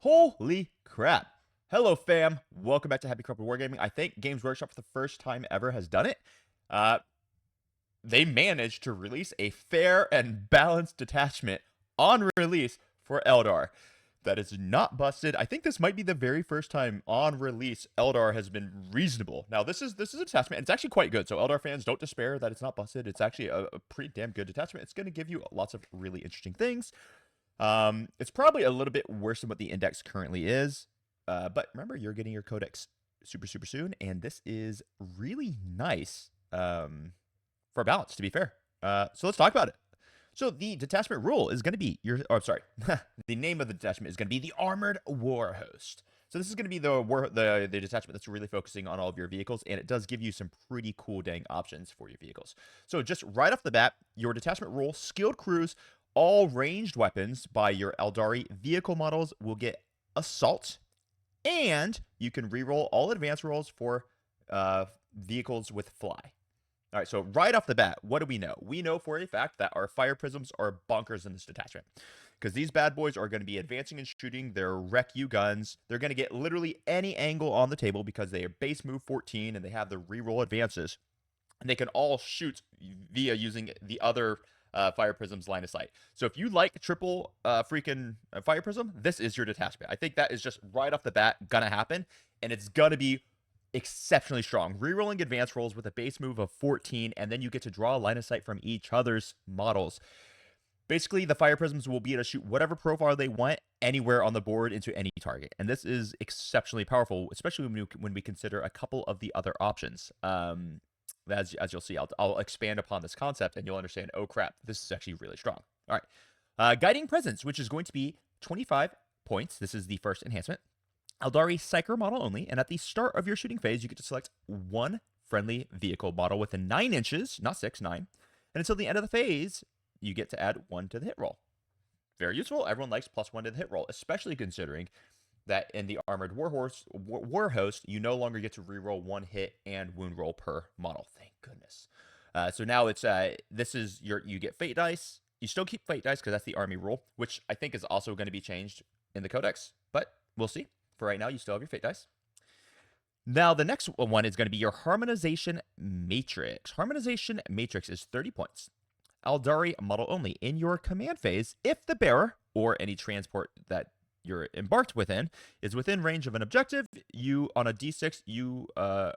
Holy crap. Hello, fam. Welcome back to Happy Corporate Wargaming. I think Games Workshop, for the first time ever, has done it. They managed to release a fair and balanced detachment on release for Eldar. That is not busted. I think this might be the very first time on release Eldar has been reasonable. Now, this is a detachment, and it's actually quite good. So, Eldar fans, don't despair that it's not busted. It's actually a pretty damn good detachment. It's going to give you lots of really interesting things. It's probably a little bit worse than what the index currently is. But remember, you're getting your codex super soon, and this is really nice for balance, to be fair. So let's talk about it. So the detachment rule is going to be the name of the detachment is going to be the Armored Warhost. So this is going to be the detachment that's really focusing on all of your vehicles, and it does give you some pretty cool dang options for your vehicles. So just right off the bat, your detachment rule, skilled crews, all ranged weapons by your Eldari vehicle models will get assault, and you can reroll all advance rolls for vehicles with fly. All right, so right off the bat, what do we know? We know for a fact that our fire prisms are bonkers in this detachment, because these bad boys are going to be advancing and shooting their wreck you guns. They're going to get literally any angle on the table because they are base move 14 and they have the reroll advances. And they can all shoot via using the other fire prism's line of sight. So if you like triple freaking fire prism, this is your detachment. I think that is just right off the bat gonna happen, and it's gonna be exceptionally strong. Rerolling advance rolls with a base move of 14, and then you get to draw a line of sight from each other's models. Basically, the fire prisms will be able to shoot whatever profile they want anywhere on the board into any target. And this is exceptionally powerful, especially when we consider a couple of the other options. As you'll see, I'll expand upon this concept, and you'll understand, oh crap, this is actually really strong. All right. Guiding Presence, which is going to be 25 points. This is the first enhancement. Eldari Psyker model only, and at the start of your shooting phase, you get to select one friendly vehicle model within 9 inches, not 6, 9. And until the end of the phase, you get to add 1 to the hit roll. Very useful. Everyone likes +1 to the hit roll, especially considering that in the Armored Warhost, you no longer get to reroll 1 hit and wound roll per model. Thank goodness. So now it's you get fate dice. You still keep fate dice because that's the army rule, which I think is also going to be changed in the codex, but we'll see. For right now, you still have your fate dice. Now, the next one is going to be your Harmonization Matrix. Harmonization Matrix is 30 points. Eldari model only. In your command phase, if the bearer or any transport that you're embarked within is within range of an objective, you on a d6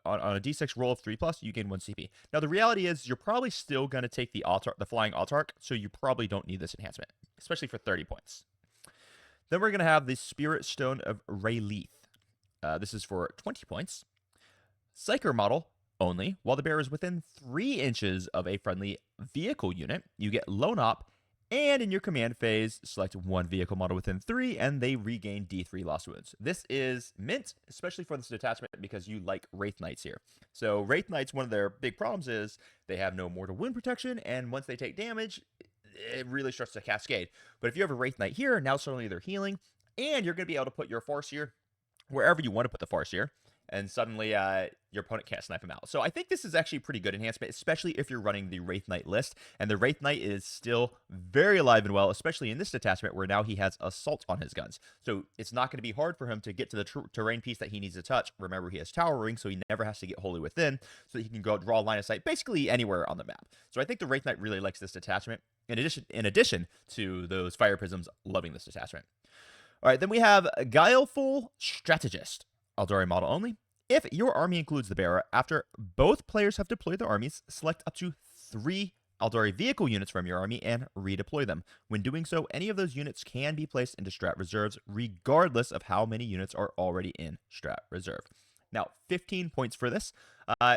on a d6 roll of 3+, you gain 1 CP. Now the reality is you're probably still going to take the flying autarch, so you probably don't need this enhancement, especially for 30 points. Then we're going to have the Spirit Stone of Rayleith. This is for 20 points. Psyker model only. While the bearer is within 3 inches of a friendly vehicle unit, you get Lone Op, and in your command phase, select one vehicle model within 3, and they regain D3 lost wounds. This is mint, especially for this detachment, because you like Wraith Knights here. So Wraith Knights, one of their big problems is they have no mortal wound protection, and once they take damage, it really starts to cascade. But if you have a Wraith Knight here, now suddenly they're healing, and you're going to be able to put your Farseer wherever you want to put the Farseer, and suddenly your opponent can't snipe him out. So I think this is actually a pretty good enhancement, especially if you're running the Wraith Knight list. And the Wraith Knight is still very alive and well, especially in this detachment where now he has Assault on his guns. So it's not going to be hard for him to get to the terrain piece that he needs to touch. Remember, he has Towering, so he never has to get wholly within, so that he can go draw a line of sight basically anywhere on the map. So I think the Wraith Knight really likes this detachment, in addition to those Fire Prisms loving this detachment. All right, then we have Guileful Strategist. Eldari model only. If your army includes the bearer, after both players have deployed their armies, select up to 3 Eldari vehicle units from your army and redeploy them. When doing so, any of those units can be placed into strat reserves, regardless of how many units are already in strat reserve. Now, 15 points for this.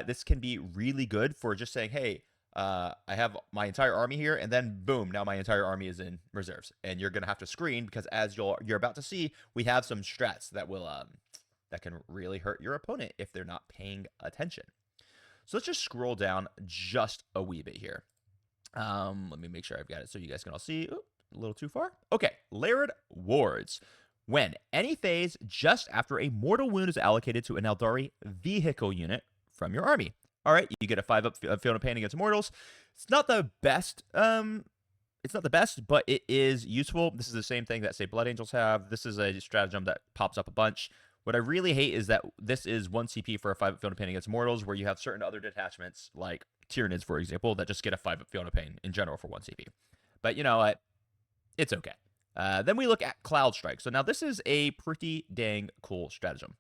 This can be really good for just saying, hey, I have my entire army here, and then boom, now my entire army is in reserves. And you're going to have to screen, because as you're about to see, we have some strats that will that can really hurt your opponent if they're not paying attention. So let's just scroll down just a wee bit here. Let me make sure I've got it so you guys can all see. Ooh, a little too far. Okay, Layered Wards. When any phase just after a mortal wound is allocated to an Eldari vehicle unit from your army. All right, you get a 5-up Field of Pain against mortals. It's not the best it's not the best, but it is useful. This is the same thing that, say, Blood Angels have. This is a stratagem that pops up a bunch. What I really hate is that this is 1 CP for a 5-up Field of Pain against mortals, where you have certain other detachments, like Tyranids, for example, that just get a 5-up Field of Pain in general for 1 CP. But you know what? It's okay. Then we look at Cloud Strike. So now this is a pretty dang cool stratagem.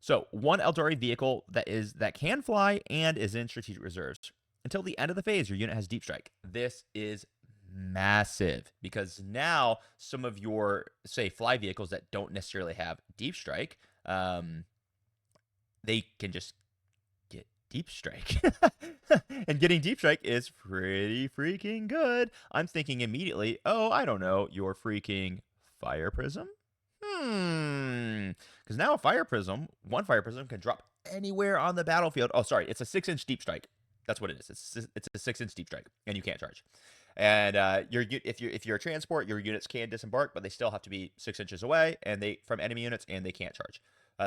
So, one Eldari vehicle that can fly and is in strategic reserves. Until the end of the phase, your unit has Deep Strike. This is massive because now some of your, say, fly vehicles that don't necessarily have Deep Strike, they can just get Deep Strike. And getting Deep Strike is pretty freaking good. I'm thinking immediately, oh, I don't know, your freaking Fire Prism? Because now one Fire Prism can drop anywhere on the battlefield. Oh, sorry, it's a 6-inch Deep Strike. That's what it is. It's a 6-inch Deep Strike, and you can't charge. And if you're a transport, your units can disembark, but they still have to be 6 inches away, and from enemy units, and they can't charge.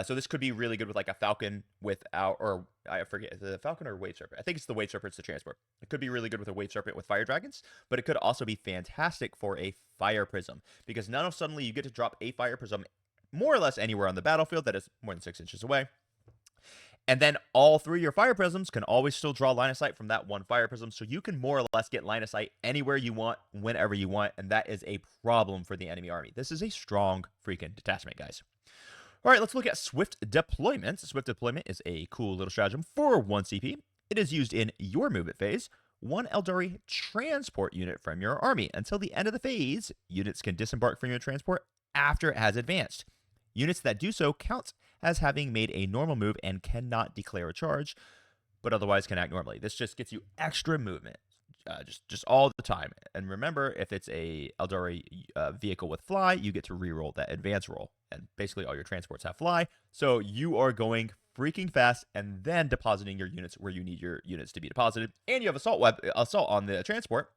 So this could be really good with like a Falcon without, or I forget, the Falcon or Wave Serpent. I think it's the Wave Serpent. It's the transport. It could be really good with a Wave Serpent with Fire Dragons, but it could also be fantastic for a Fire Prism because now suddenly you get to drop a Fire Prism more or less anywhere on the battlefield that is more than 6 inches away. And then all 3 of your Fire Prisms can always still draw line of sight from that one Fire Prism, so you can more or less get line of sight anywhere you want, whenever you want, and that is a problem for the enemy army. This is a strong freaking detachment, guys. All right, let's look at Swift Deployment. Swift Deployment is a cool little stratagem for 1 CP. It is used in your movement phase. 1 Eldari transport unit from your army. Until the end of the phase, units can disembark from your transport after it has advanced. Units that do so count as having made a normal move and cannot declare a charge, but otherwise can act normally. This just gets you extra movement, just all the time. And remember, if it's a Eldari vehicle with fly, you get to reroll that advance roll. And basically all your transports have fly, so you are going freaking fast and then depositing your units where you need your units to be deposited. And you have assault on the transport.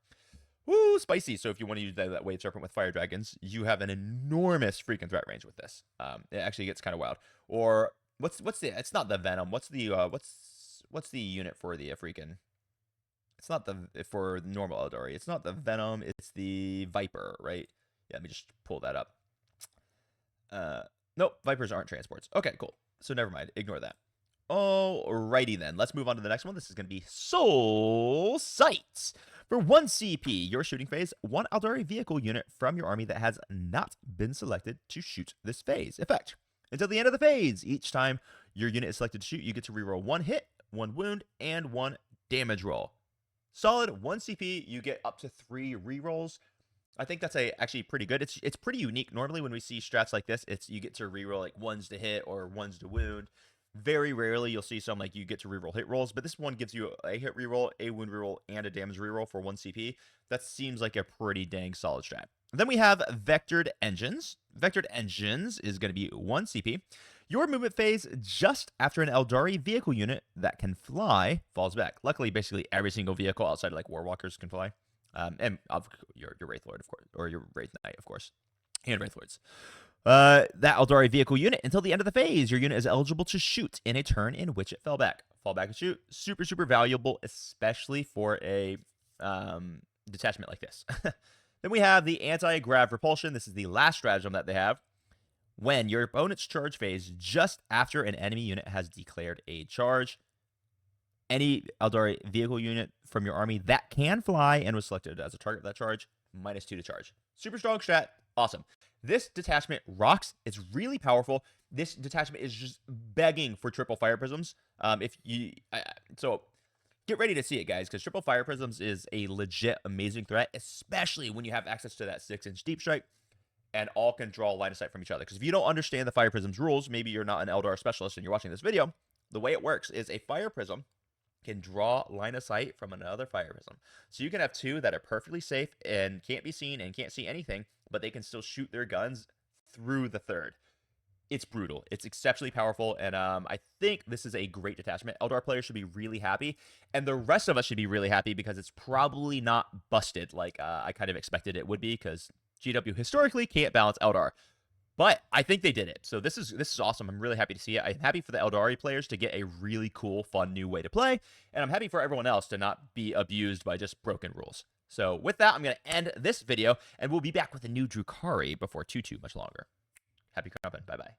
Woo, spicy. So if you want to use that Wave Serpent with Fire Dragons, you have an enormous freaking threat range with this. It actually gets kind of wild. Or what's the? It's not the Venom. What's the unit for the freaking? It's not the for normal Eldari. It's not the Venom. It's the Viper, right? Yeah, let me just pull that up. Nope, Vipers aren't transports. Okay, cool. So never mind. Ignore that. Alrighty then. Let's move on to the next one. This is going to be Soul Sights. For 1 CP, your shooting phase, 1 Eldari vehicle unit from your army that has not been selected to shoot this phase. Effect. Until the end of the phase, each time your unit is selected to shoot, you get to reroll 1 hit, 1 wound, and 1 damage roll. Solid 1 CP, you get up to 3 rerolls. I think that's actually pretty good. It's pretty unique. Normally when we see strats like this, you get to reroll like 1s to hit or 1s to wound. Very rarely you'll see some like you get to reroll hit rolls, but this one gives you a hit reroll, a wound reroll, and a damage reroll for 1 CP. That seems like a pretty dang solid strat. Then we have Vectored Engines. Vectored Engines is going to be 1 CP. Your movement phase just after an Eldari vehicle unit that can fly falls back. Luckily, basically every single vehicle outside of like Warwalkers can fly. And your Wraith Lord, of course, or your Wraith Knight, of course, and Wraith Lords. That Eldari vehicle unit, until the end of the phase, your unit is eligible to shoot in a turn in which it fell back. Fall back and shoot. Super, super valuable, especially for a detachment like this. Then we have the Anti-Grav Repulsion. This is the last stratagem that they have. When your opponent's charge phase, just after an enemy unit has declared a charge, any Eldari vehicle unit from your army that can fly and was selected as a target of that charge, -2 to charge. Super strong strat. Awesome. This detachment rocks. It's really powerful. This detachment is just begging for triple Fire Prisms. So get ready to see it, guys, because triple Fire Prisms is a legit amazing threat, especially when you have access to that 6-inch Deep Strike and all can draw line of sight from each other. Because if you don't understand the Fire Prisms rules, maybe you're not an Eldar specialist and you're watching this video, the way it works is a Fire Prism can draw line of sight from another Fire Prism. So you can have 2 that are perfectly safe and can't be seen and can't see anything, but they can still shoot their guns through the third. It's brutal. It's exceptionally powerful, and I think this is a great detachment. Eldar players should be really happy, and the rest of us should be really happy because it's probably not busted like I kind of expected it would be, because GW historically can't balance Eldar. But I think they did it. So this is awesome. I'm really happy to see it. I'm happy for the Eldari players to get a really cool, fun new way to play. And I'm happy for everyone else to not be abused by just broken rules. So with that, I'm going to end this video, and we'll be back with a new Drukhari before too much longer. Happy crumping. Bye-bye.